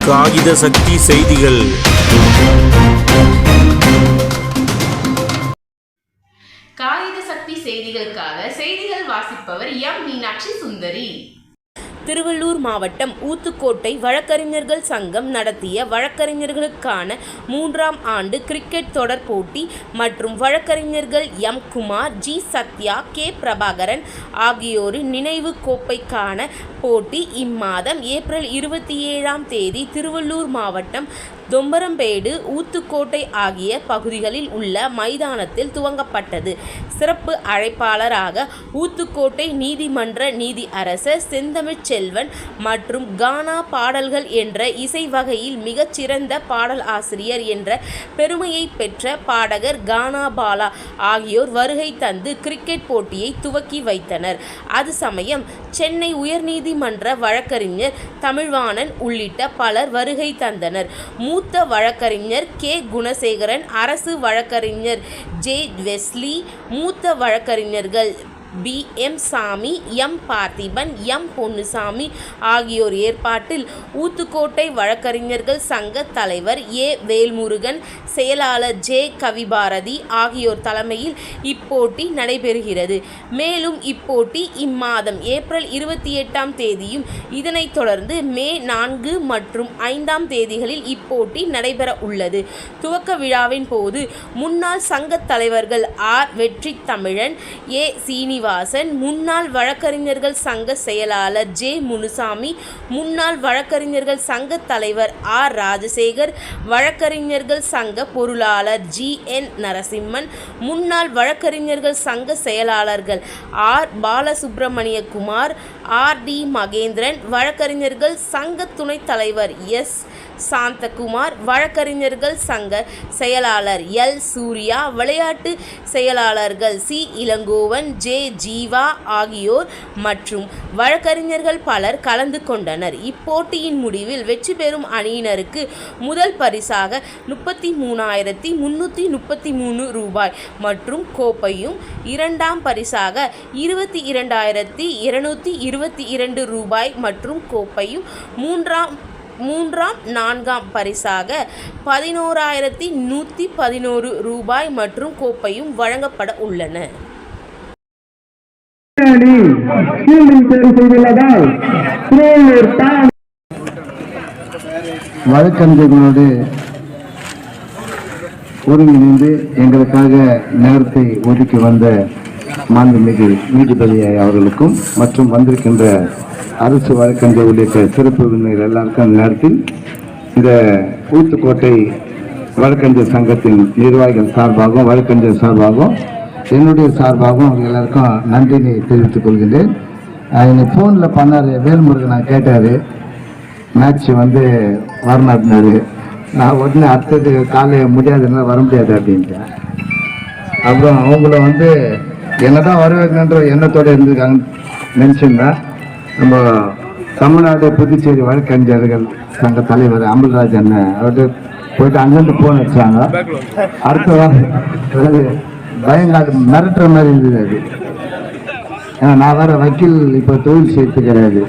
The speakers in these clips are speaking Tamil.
காகித சக்தி செய்திகள். காகித சக்தி செய்திகளுக்காக செய்திகள் வாசிப்பவர் எம் மீனாட்சி சுந்தரி. திருவள்ளூர் மாவட்டம் ஊத்துக்கோட்டை வழக்கறிஞர்கள் சங்கம் நடத்திய வழக்கறிஞர்களுக்கான 3ஆம் ஆண்டு கிரிக்கெட் தொடர் போட்டி மற்றும் வழக்கறிஞர்கள் M Kumar, G Sathya, K Prabhakaran ஆகியோரின் நினைவு கோப்பைக்கான போட்டி இம்மாதம் ஏப்ரல் 27ஆம் தேதி திருவள்ளூர் மாவட்டம் தொம்பரம்பேடு, ஊத்துக்கோட்டை ஆகிய பகுதிகளில் உள்ள மைதானத்தில் துவங்கப்பட்டது. சிறப்பு அழைப்பாளராக ஊத்துக்கோட்டை நீதிமன்ற நீதி அரசர் செந்தமிழ் செல்வன் மற்றும் கானா பாடல்கள் என்ற இசை வகையில் மிகச்சிறந்த பாடல் ஆசிரியர் என்ற பெருமையை பெற்ற பாடகர் கானா பாலா ஆகியோர் வருகை தந்து கிரிக்கெட் போட்டியை துவக்கி வைத்தனர். அது சமயம் சென்னை உயர்நீதிமன்ற வழக்கறிஞர் தமிழ்வாணன் உள்ளிட்ட பலர் வருகை தந்தனர். மூத்த வழக்கறிஞர் கே குணசேகரன், அரசு வழக்கறிஞர் ஜே வெஸ்லி, மூத்த வழக்கறிஞர்கள் பி எம் சாமி, எம் பார்த்திபன், எம் பொன்னுசாமி ஆகியோர் ஏற்பாட்டில் ஊத்துக்கோட்டை வழக்கறிஞர்கள் சங்க தலைவர் ஏ வேல்முருகன், செயலாளர் ஜே கவிபாரதி ஆகியோர் தலைமையில் இப்போட்டி நடைபெறுகிறது. மேலும் இப்போட்டி இம்மாதம் ஏப்ரல் 28ஆம் தேதியும் இதனைத் தொடர்ந்து மே 4 மற்றும் 5ஆம் தேதிகளில் இப்போட்டி நடைபெற உள்ளது. துவக்க விழாவின் போது முன்னாள் சங்க தலைவர்கள் ஆர் வெற்றி தமிழன், ஏ சீனி வாசன், முன்னாள் வழக்கறிஞர்கள் சங்க செயலாளர் ஜே முனுசாமி, முன்னாள் வழக்கறிஞர்கள் சங்க தலைவர் ஆர் ராஜசேகர், வழக்கறிஞர்கள் சங்க பொருளாளர் ஜி என் நரசிம்மன், முன்னாள் வழக்கறிஞர்கள் சங்க செயலாளர்கள் R Balasubramania Kumar, R D Mahendran, வழக்கறிஞர்கள் சங்க துணைத் தலைவர் எஸ் சாந்தகுமார், வழக்கறிஞர்கள் சங்க செயலாளர் எல் சூர்யா, விளையாட்டு செயலாளர்கள் சி இளங்கோவன், ஜே ஜீவா ஆகியோர் மற்றும் வழக்கறிஞர்கள் பலர் கலந்து கொண்டனர். இப்போட்டியின் முடிவில் வெற்றி பெறும் அணியினருக்கு முதல் பரிசாக 33,333 ரூபாய் மற்றும் கோப்பையும், இரண்டாம் பரிசாக 22,222 ரூபாய் மற்றும் கோப்பையும், மூன்றாம் 4ஆம் பரிசாக 11,111 ரூபாய் மற்றும் கோப்பையும் வழங்கப்பட உள்ளன. வழக்கறிஞர்களோடு ஒருங்கிணைந்து எங்களுக்காக நேரத்தை ஒதுக்கி வந்த மாண்புமிகு நீதிபதி அவர்களுக்கும் மற்றும் வந்திருக்கின்ற அரசு வழக்கறிஞர் உள்ளிட்ட சிறப்பு விருந்தினர் எல்லாருக்கும் நேரத்தில் இந்த ஊத்துக்கோட்டை வழக்கறிஞர் சங்கத்தின் நிர்வாகிகள் சார்பாகவும் வழக்கறிஞர் சார்பாகவும் என்னுடைய சார்பாகவும் அவங்க எல்லாருக்கும் நன்றினை தெரிவித்துக் கொள்கின்றேன். என்னை ஃபோனில் பண்ணார் வேல்முருகன், நான் கேட்டார் மேட்ச் வரமாட்டினாரு. நான் உடனே அடுத்தது காலையில் முடியாதுன்னா வர முடியாது அப்படின்ட்டேன். அப்புறம் அவங்கள என்னதான் வருவாங்கன்ற எண்ணத்தோடு இருந்திருக்காங்கன்னு நினச்சிருந்தேன். நம்ம தமிழ்நாடு புதுச்சேரி வழக்கறிஞர்கள் சங்க தலைவர் அமல்ராஜ் அண்ணன் அவர்கிட்ட போயிட்டு அங்கேருந்து ஃபோன் அடிச்சாங்க. அடுத்த வாரம் பயங்காடு மிரட்டுற மாதிரி இருந்தது அது. ஏன்னா நான் வேற வக்கீல் இப்போ தொழில் செய்து கிடையாது.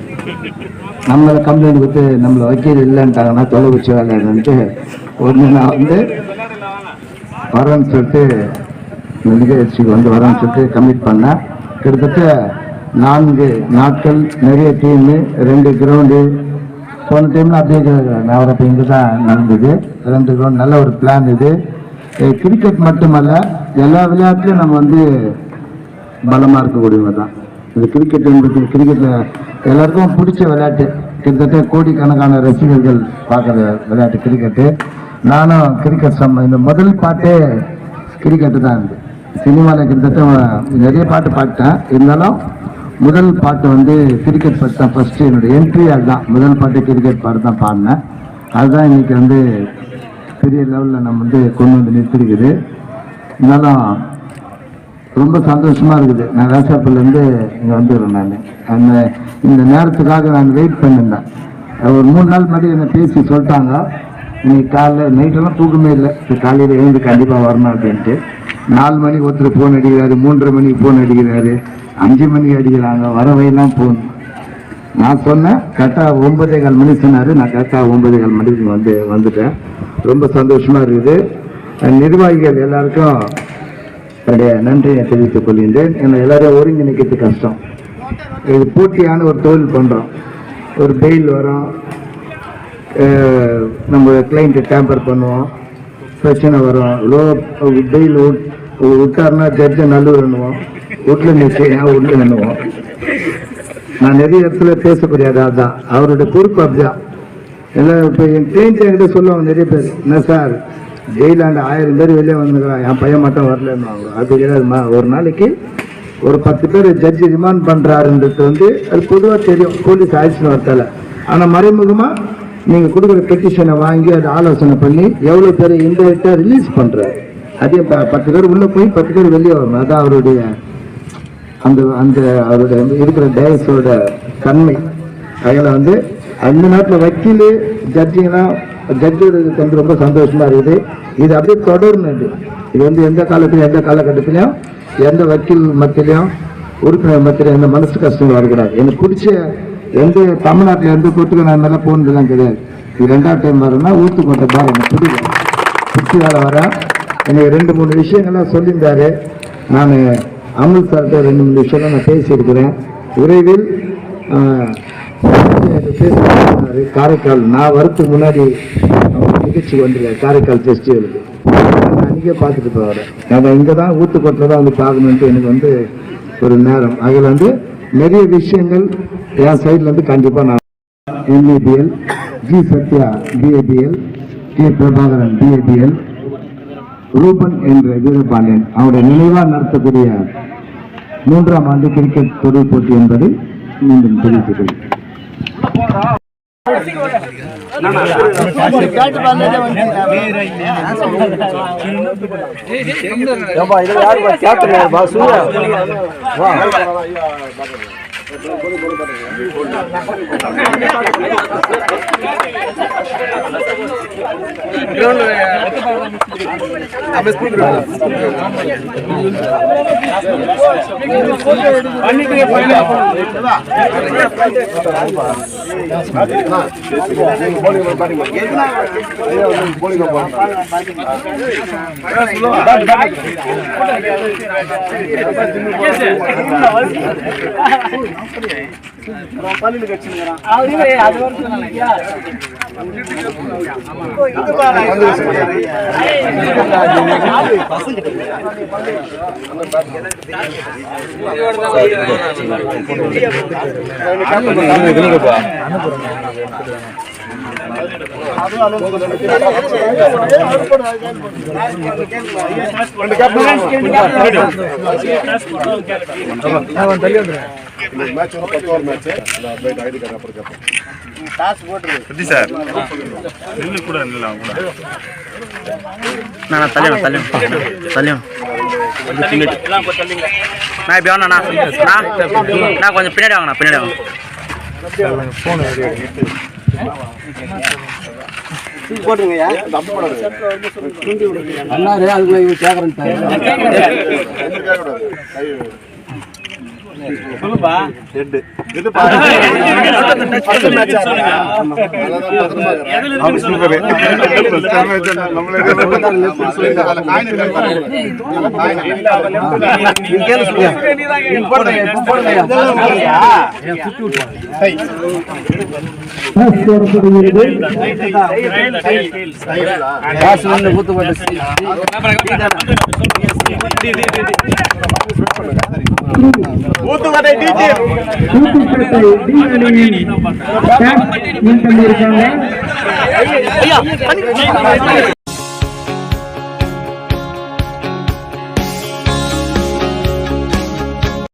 நம்மளை கம்ப்ளைண்ட் கொடுத்து நம்மளை வக்கீல் இல்லைன்ட்டாங்கன்னா தொலைபேசி வேலைன்ட்டு ஒன்று நான் வரேன்னு சொல்லிட்டு நிகழ்ச்சிக்கு வரேன்னு சொல்லிட்டு கமிட் பண்ணேன். கிட்டத்தட்ட 4 நாட்கள் நிறைய டீமு, 2 கிரவுண்டு. போன டைமில் அப்படியே நவரப்ப இங்கே தான் நடந்தது. 2 கிரவுண்ட், நல்ல ஒரு பிளான் இது. கிரிக்கெட் மட்டுமல்ல, எல்லா விளையாட்டுலையும் நம்ம பலமாக இருக்கக்கூடியவங்க தான். இந்த கிரிக்கெட் என்பது கிரிக்கெட்டில் எல்லாருக்கும் பிடிச்ச விளையாட்டு. கிட்டத்தட்ட கோடிக்கணக்கான ரசிகர்கள் பார்க்குற விளையாட்டு கிரிக்கெட்டு. நானும் கிரிக்கெட் இந்த முதல் பாட்டே கிரிக்கெட்டு தான் இருந்தது. சினிமாவில் கிட்டத்தட்ட நிறைய பாட்டு பாடிட்டேன். இருந்தாலும் முதல் பாட்டு கிரிக்கெட் பாட்டு தான். ஃபஸ்ட்டு என்னுடைய என்ட்ரி அதுதான். முதல் பாட்டு கிரிக்கெட் பாட்டு தான் பாடினேன். அதுதான் இன்னைக்கு பெரிய லெவலில் நம்ம கொண்டு நிறுத்திருக்குது. இருந்தாலும் ரொம்ப சந்தோஷமாக இருக்குது. நான் வேசாப்பிலேருந்து இங்கே வந்துடுறேன். நான் இந்த நேரத்துக்காக நான் வெயிட் பண்ணியிருந்தேன். ஒரு 3 நாள் முன்னாடி என்னை பேசி சொல்லிட்டாங்க, இன்னைக்கு காலைல நைட்டெல்லாம் தூக்கமே இல்லை, காலையில் எழுந்து கண்டிப்பாக வரணும் அப்படின்ட்டு. 4 மணிக்கு ஒருத்தர் ஃபோன் அடிக்கிறாரு, 3:30 மணிக்கு ஃபோன் அடிக்கிறாரு, 5 மணிக்கு அடிக்கிறாங்க, வரவையெல்லாம் ஃபோன். நான் சொன்னேன் கரெக்டாக 9:15 மணி சொன்னார். நான் கரெக்டாக 9:15 மணிக்கு வந்துட்டேன். ரொம்ப சந்தோஷமாக இருக்குது. நிர்வாகிகள் எல்லாருக்கும் என்னுடைய நன்றியை தெரிவித்துக் கொள்கின்றேன். என்னை எல்லாரையும் ஒருங்கிணைக்கிறது கஷ்டம். இது போட்டியான ஒரு தொழில் பண்ணுறோம். ஒரு பெயில் வரும், நம்ம கிளைண்ட்டு டேம்பர் பண்ணுவோம், பிரச்சனை வரும். பெயில் விட்டார்னா ஜட்ஜை நல்லூர் எண்ணுவோம், வீட்டில் நிச்சயம் வீட்டில் எண்ணுவோம். நான் நிறைய இடத்துல பேசக்கூடியது அதுதான். அவருடைய பொறுப்பு அப்படிதான். எல்லாம் இப்போ என் கிளைண்ட் என்கிட்ட சொல்லுவாங்க நிறைய பேர், என்ன சார் ஜெயிலாண்டு 1000 பேர் வெளியே வந்துக்கிறான், என் பையன் மட்டும் வரலன்னு. அது கிடையாதுமா. ஒரு நாளைக்கு ஒரு 10 பேர் ஜட்ஜி ரிமாண்ட் பண்ணுறாருன்றது அது பொதுவாக தெரியும், போலீஸ் ஆக்ஷன் வரத்தால. ஆனால் மறைமுகமாக நீங்கள் கொடுக்குற பெட்டிஷனை வாங்கி அதை ஆலோசனை பண்ணி எவ்வளோ பேர் இன்டெரக்டாக ரிலீஸ் பண்ணுறாரு. அதே 10 பேர் உள்ளே போய் 10 பேர் வெளியே வரணும். அதான் அவருடைய அவருடைய இருக்கிற டயஸோட தன்மை. அதில் அந்த நாட்டில் வக்கீல் ஜட்ஜிங்கெல்லாம் ஜட்ஜோட வந்து ரொம்ப சந்தோஷமாக இருக்குது. இது அப்படியே தொடர்ந்து. இது எந்த காலத்திலையும் எந்த காலகட்டத்திலையும் எந்த வக்கீல் மத்தியிலையும் உறுப்பினர் மத்தியிலும் எந்த மனசு கஷ்டங்கள் வரக்கூடாது. எனக்கு பிடிச்ச எந்த தமிழ்நாட்டில் எந்த கோர்ட்டுக்கு நான் நல்லா போனதுலாம் கிடையாது. இது 2வது டைம் வரேன்னா ஊத்துக்கோட்டை தான் எனக்கு பிடிக்கும். பிடிச்சி வேலை வரேன். எனக்கு 2-3 விஷயங்கள்லாம் சொல்லியிருந்தாரு. நான் அமுல் சார்கிட்ட 2-3 விஷயம்லாம் நான் பேசியிருக்கிறேன். விரைவில் பேசுகிறாரு. காரைக்கால் நான் வரத்துக்கு முன்னாடி நிகழ்ச்சிக்கு வந்துருக்கேன். காரைக்கால் ஃபெஸ்டிவலுக்கு நான் அன்றைக்கே பார்த்துட்டு போகிறேன். நான் இங்கே தான் ஊத்துக்கோட்டில் தான் பார்க்கணுன்ட்டு எனக்கு ஒரு நேரம். அதில் நிறைய விஷயங்கள் என் சைட்லேருந்து கண்டிப்பாக நான் MABL, G Sathya BABL, K Prabhakaran BABL, Ruban என்ற வீரபாண்டியன் அவருடைய நினைவாக நடத்தக்கூடிய 3ஆம் ஆண்டு கிரிக்கெட் தொடர் போட்டி என்பதை மீண்டும் தெரிவித்துக் கொஞ்சம் பின்னாடி வாங்கண்ணா, பின்னாடி வாங்க. போட்டுருங்கய்யா. அதுக்குள்ள கேக்குறேன். சொல்லுப்பா. ஊத்துக்கோட்டை டி அணியின்